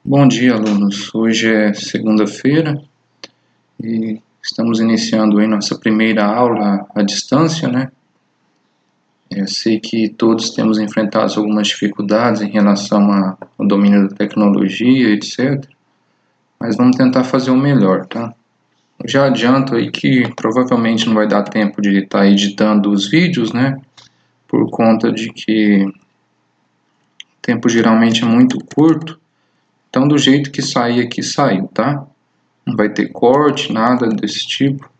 Bom dia, alunos. Hoje é segunda-feira e estamos iniciando aí nossa primeira aula à distância, né? Eu sei que todos temos enfrentado algumas dificuldades em relação ao domínio da tecnologia, etc. Mas vamos tentar fazer o melhor, tá? Eu já adianto aí que provavelmente não vai dar tempo de estar editando os vídeos, né? Por conta de que o tempo geralmente é muito curto. Então, do jeito que sair aqui, saiu, tá? Não vai ter corte, nada desse tipo.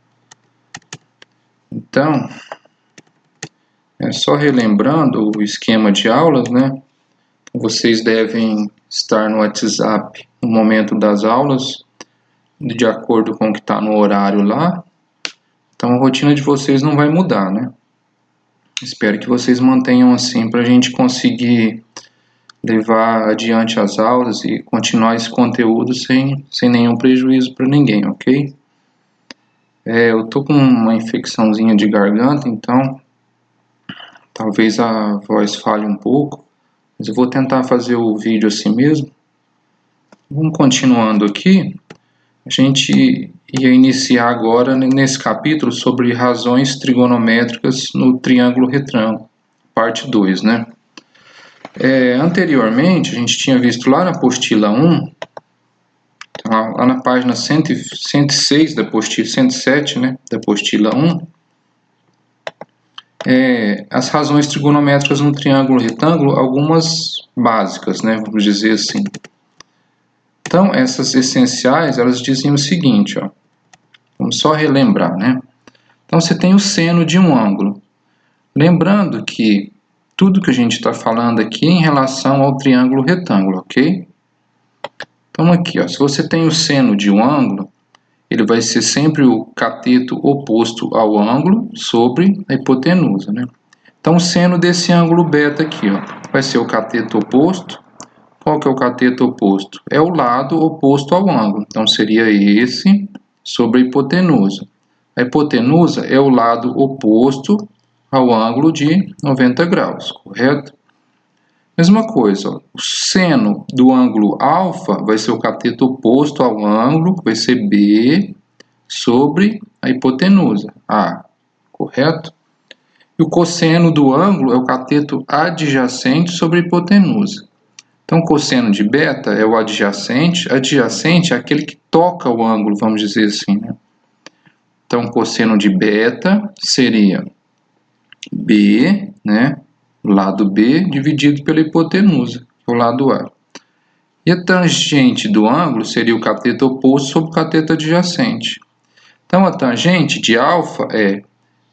Então, só relembrando o esquema de aulas, né? Vocês devem estar no WhatsApp no momento das aulas, de acordo com o que está no horário lá. Então, a rotina de vocês não vai mudar, né? Espero que vocês mantenham assim para a gente conseguir levar adiante as aulas e continuar esse conteúdo sem nenhum prejuízo para ninguém, ok? Eu tô com uma infecçãozinha de garganta, então talvez a voz falhe um pouco, mas eu vou tentar fazer o vídeo assim mesmo. Vamos continuando aqui. A gente ia iniciar agora nesse capítulo sobre razões trigonométricas no triângulo retângulo, parte 2, né? Anteriormente, a gente tinha visto lá na apostila 1, lá na página 106 da apostila, 107, né, da apostila 1, as razões trigonométricas no triângulo retângulo, algumas básicas, né, vamos dizer assim. Então, essas essenciais, elas dizem o seguinte, ó, vamos só relembrar, né? Então, você tem o seno de um ângulo. Lembrando que tudo que a gente está falando aqui é em relação ao triângulo retângulo, ok? Então, aqui, ó, se você tem o seno de um ângulo, ele vai ser sempre o cateto oposto ao ângulo sobre a hipotenusa, né? Então, o seno desse ângulo beta aqui, ó, vai ser o cateto oposto. Qual que é o cateto oposto? É o lado oposto ao ângulo. Então, seria esse sobre a hipotenusa. A hipotenusa é o lado oposto ao ângulo de 90 graus, correto? Mesma coisa, ó, o seno do ângulo alfa vai ser o cateto oposto ao ângulo, vai ser B sobre a hipotenusa, A, correto? E o cosseno do ângulo é o cateto adjacente sobre a hipotenusa. Então, o cosseno de beta é o adjacente é aquele que toca o ângulo, vamos dizer assim, né? Então, o cosseno de beta seria B, né? Lado B dividido pela hipotenusa, que é o lado A. E a tangente do ângulo seria o cateto oposto sobre o cateto adjacente. Então, a tangente de alfa é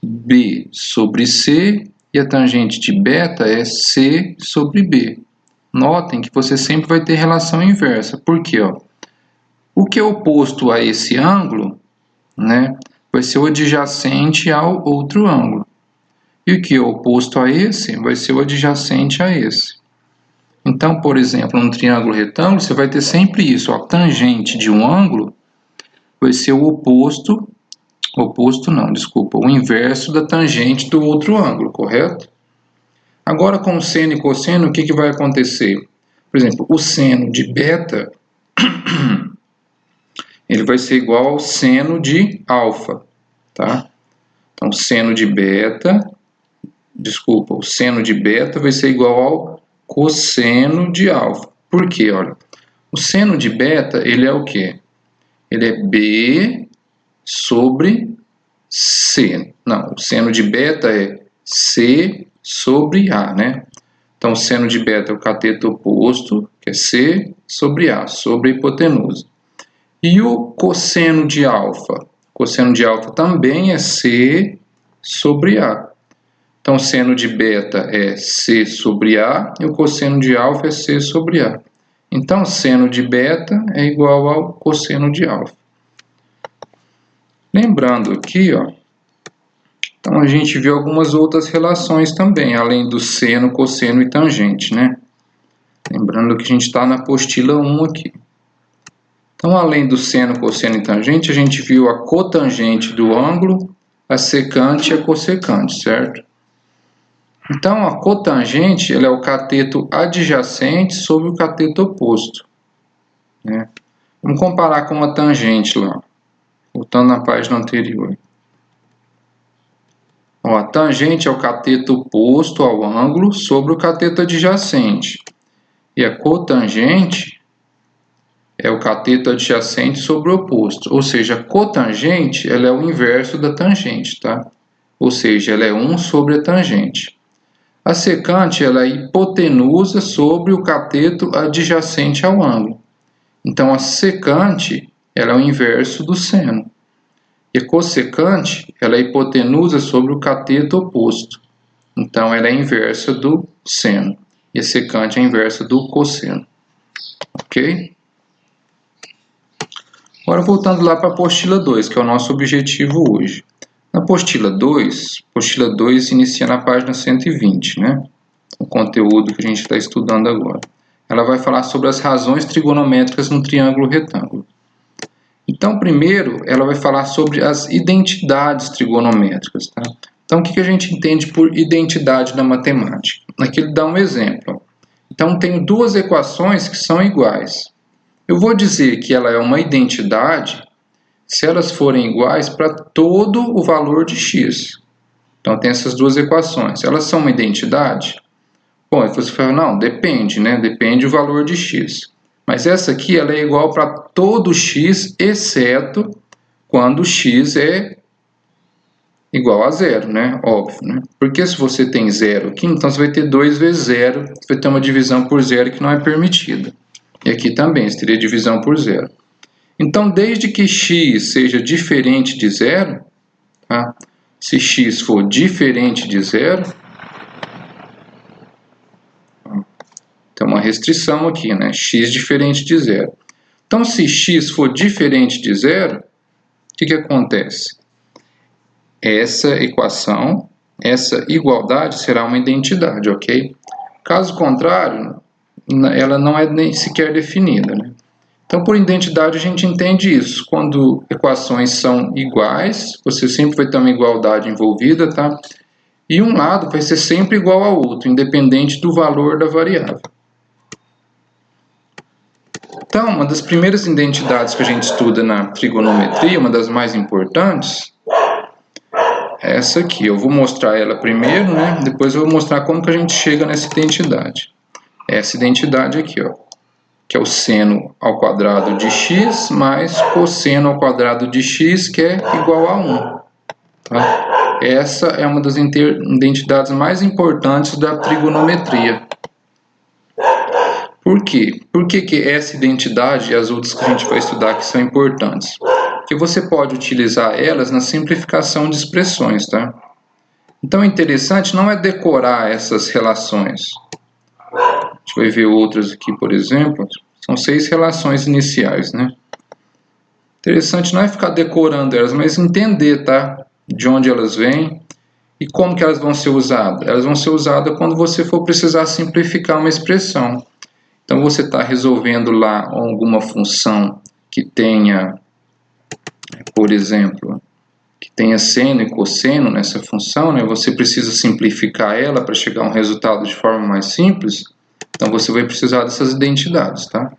B sobre C e a tangente de beta é C sobre B. Notem que você sempre vai ter relação inversa. Por quê? Ó? O que é oposto a esse ângulo, né, vai ser o adjacente ao outro ângulo. E o que é oposto a esse vai ser o adjacente a esse. Então, por exemplo, no triângulo retângulo, você vai ter sempre isso. A tangente de um ângulo vai ser o o inverso da tangente do outro ângulo, correto? Agora, com o seno e cosseno, o que vai acontecer? Por exemplo, o seno de beta ele vai ser igual ao seno de alfa, tá? Então, o seno de beta vai ser igual ao cosseno de alfa. Por quê? Olha, o seno de beta, ele é o quê? Ele é B sobre C. Não, o seno de beta é C sobre A, né? Então, o seno de beta é o cateto oposto, que é C sobre A, sobre a hipotenusa. E o cosseno de alfa? O cosseno de alfa também é C sobre A. Então, o seno de beta é C sobre A e o cosseno de alfa é C sobre A. Então, seno de beta é igual ao cosseno de alfa. Lembrando aqui, ó, então a gente viu algumas outras relações também, além do seno, cosseno e tangente, né? Lembrando que a gente está na apostila 1 aqui. Então, além do seno, cosseno e tangente, a gente viu a cotangente do ângulo, a secante e a cossecante, certo? Então, a cotangente ela é o cateto adjacente sobre o cateto oposto. né? Vamos comparar com uma tangente lá, voltando na página anterior. Ó, a tangente é o cateto oposto ao ângulo sobre o cateto adjacente. E a cotangente é o cateto adjacente sobre o oposto. Ou seja, a cotangente ela é o inverso da tangente, tá? Ou seja, ela é 1 sobre a tangente. A secante ela é hipotenusa sobre o cateto adjacente ao ângulo. Então, a secante ela é o inverso do seno. E a cossecante ela é hipotenusa sobre o cateto oposto. Então, ela é inversa do seno. E a secante é a inversa do cosseno. Ok? Agora, voltando lá para a apostila 2, que é o nosso objetivo hoje. Na apostila 2 inicia na página 120, né? O conteúdo que a gente está estudando agora. Ela vai falar sobre as razões trigonométricas no triângulo retângulo. Então, primeiro, ela vai falar sobre as identidades trigonométricas, tá? Então, o que a gente entende por identidade na matemática? Aqui ele dá um exemplo. Então, tenho duas equações que são iguais. Eu vou dizer que ela é uma identidade se elas forem iguais para todo o valor de x. Então, tem essas duas equações. Elas são uma identidade? Bom, você fala, não, depende, né? Depende do valor de x. Mas essa aqui ela é igual para todo x, exceto quando x é igual a zero, né? Óbvio, né? Porque se você tem zero aqui, então você vai ter 2 vezes zero, você vai ter uma divisão por zero que não é permitida. E aqui também, você teria divisão por zero. Então, desde que x seja diferente de zero, tá? Se x for diferente de zero, tem uma restrição aqui, né? X diferente de zero. Então, se x for diferente de zero, o que acontece? Essa equação, essa igualdade será uma identidade, ok? Caso contrário, ela não é nem sequer definida, né? Então, por identidade, a gente entende isso. Quando equações são iguais, você sempre vai ter uma igualdade envolvida, tá? E um lado vai ser sempre igual ao outro, independente do valor da variável. Então, uma das primeiras identidades que a gente estuda na trigonometria, uma das mais importantes, é essa aqui. Eu vou mostrar ela primeiro, né? Depois eu vou mostrar como que a gente chega nessa identidade. Essa identidade aqui, ó, que é o seno ao quadrado de x mais cosseno ao quadrado de x, que é igual a 1. Tá? Essa é uma das identidades mais importantes da trigonometria. Por quê? Por que essa identidade e as outras que a gente vai estudar aqui são importantes? Porque você pode utilizar elas na simplificação de expressões, tá? Então, o interessante não é decorar essas relações. A gente vai ver outras aqui, por exemplo. São 6 relações iniciais, né? Interessante não é ficar decorando elas, mas entender, tá? De onde elas vêm e como que elas vão ser usadas. Elas vão ser usadas quando você for precisar simplificar uma expressão. Então, você está resolvendo lá alguma função que tenha, por exemplo, que tenha seno e cosseno nessa função, né? Você precisa simplificar ela para chegar a um resultado de forma mais simples. Então, você vai precisar dessas identidades, tá?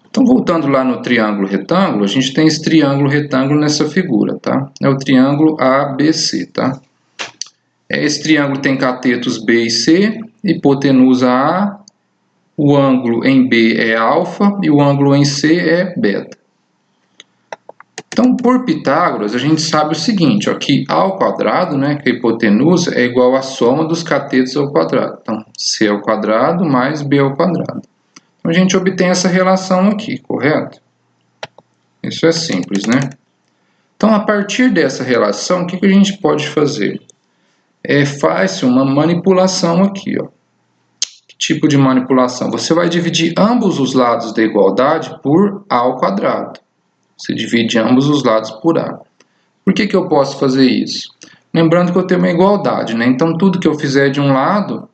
Então, voltando lá no triângulo retângulo, a gente tem esse triângulo retângulo nessa figura, tá? É o triângulo ABC, tá? Esse triângulo tem catetos B e C, hipotenusa A, o ângulo em B é alfa e o ângulo em C é beta. Então, por Pitágoras, a gente sabe o seguinte, ó, que A ao quadrado, né, que é a hipotenusa, é igual à soma dos catetos ao quadrado. Então, C ao quadrado mais B ao quadrado. Então, a gente obtém essa relação aqui, correto? Isso é simples, né? Então, a partir dessa relação, o que a gente pode fazer? É fácil uma manipulação aqui, ó. Que tipo de manipulação? Você vai dividir ambos os lados da igualdade por A ao quadrado. Você divide ambos os lados por A. Por que eu posso fazer isso? Lembrando que eu tenho uma igualdade, né? Então, tudo que eu fizer de um lado,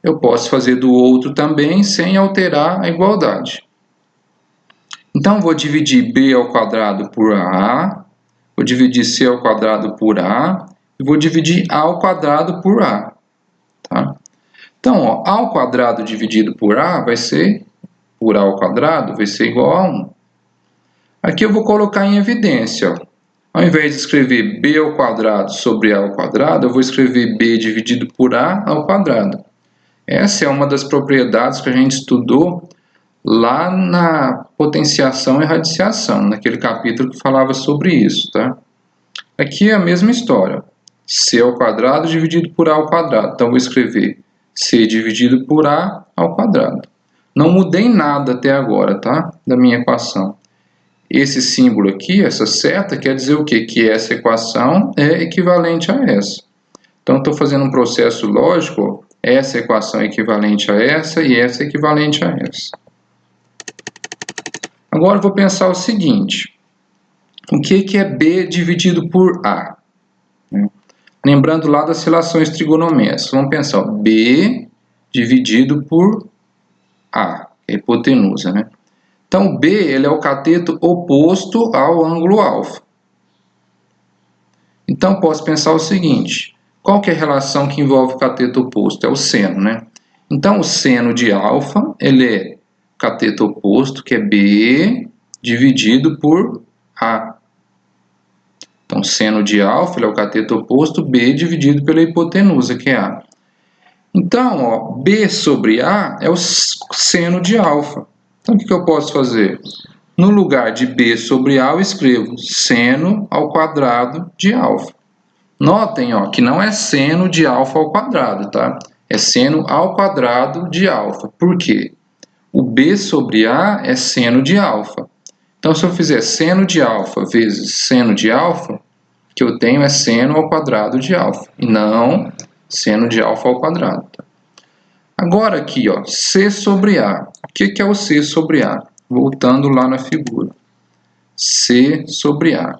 eu posso fazer do outro também, sem alterar a igualdade. Então, vou dividir B ao quadrado por A, vou dividir C ao quadrado por A, e vou dividir A ao quadrado por A. Tá? Então, ó, A ao quadrado dividido por A vai ser por A ao quadrado vai ser igual a 1. Aqui eu vou colocar em evidência, ó. Ao invés de escrever b ao quadrado sobre a ao quadrado, eu vou escrever b dividido por a ao quadrado. Essa é uma das propriedades que a gente estudou lá na potenciação e radiciação, naquele capítulo que falava sobre isso, tá? Aqui é a mesma história, c ao quadrado dividido por a ao quadrado. Então, vou escrever c dividido por a ao quadrado. Não mudei nada até agora, tá? Da minha equação. Esse símbolo aqui, essa seta, quer dizer o quê? Que essa equação é equivalente a essa. Então, estou fazendo um processo lógico, ó. Essa equação é equivalente a essa e essa é equivalente a essa. Agora, eu vou pensar o seguinte. O que é B dividido por A? Lembrando lá das relações trigonométricas. Vamos pensar, ó, B dividido por A, é a hipotenusa, né? Então, B ele é o cateto oposto ao ângulo alfa. Então, posso pensar o seguinte. Qual que é a relação que envolve o cateto oposto? É o seno, né? Então, o seno de alfa, ele é cateto oposto, que é B dividido por A. Então, seno de alfa ele é o cateto oposto, B dividido pela hipotenusa, que é A. Então, ó, B sobre A é o seno de alfa. Então, o que eu posso fazer? No lugar de B sobre A, eu escrevo seno ao quadrado de alfa. Notem, ó, que não é seno de alfa ao quadrado, tá? É seno ao quadrado de alfa. Por quê? O B sobre A é seno de alfa. Então, se eu fizer seno de alfa vezes seno de alfa, o que eu tenho é seno ao quadrado de alfa, e não seno de alfa ao quadrado. Agora aqui, ó, C sobre A. O que é o C sobre A? Voltando lá na figura. C sobre A.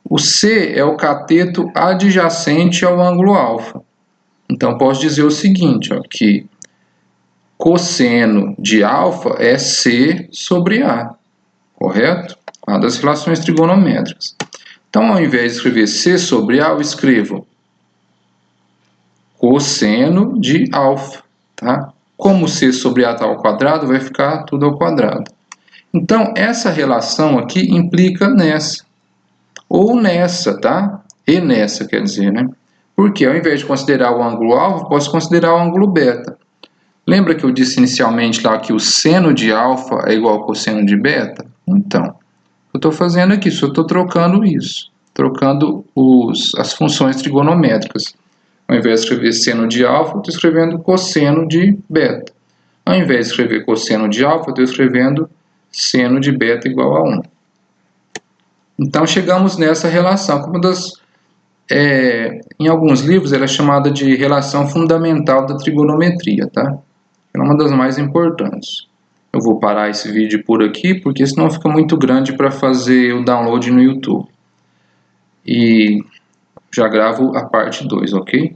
O C é o cateto adjacente ao ângulo alfa. Então, posso dizer o seguinte, ó, que cosseno de alfa é C sobre A. Correto? Lá das relações trigonométricas. Então, ao invés de escrever C sobre A, eu escrevo cosseno de alfa. Tá? Como C sobre A está ao quadrado, vai ficar tudo ao quadrado. Então, essa relação aqui implica nessa. Ou nessa, tá? E nessa, quer dizer, né? Porque ao invés de considerar o ângulo alfa, posso considerar o ângulo beta. Lembra que eu disse inicialmente lá que o seno de alfa é igual ao cosseno de beta? Então, eu estou fazendo aqui, só estou trocando isso. Trocando as funções trigonométricas. Ao invés de escrever seno de alfa, eu estou escrevendo cosseno de beta. Ao invés de escrever cosseno de alfa, eu estou escrevendo seno de beta igual a 1. Então, chegamos nessa relação. Em alguns livros, ela é chamada de relação fundamental da trigonometria, tá? É uma das mais importantes. Eu vou parar esse vídeo por aqui, porque senão fica muito grande para fazer o download no YouTube. E já gravo a parte 2, ok?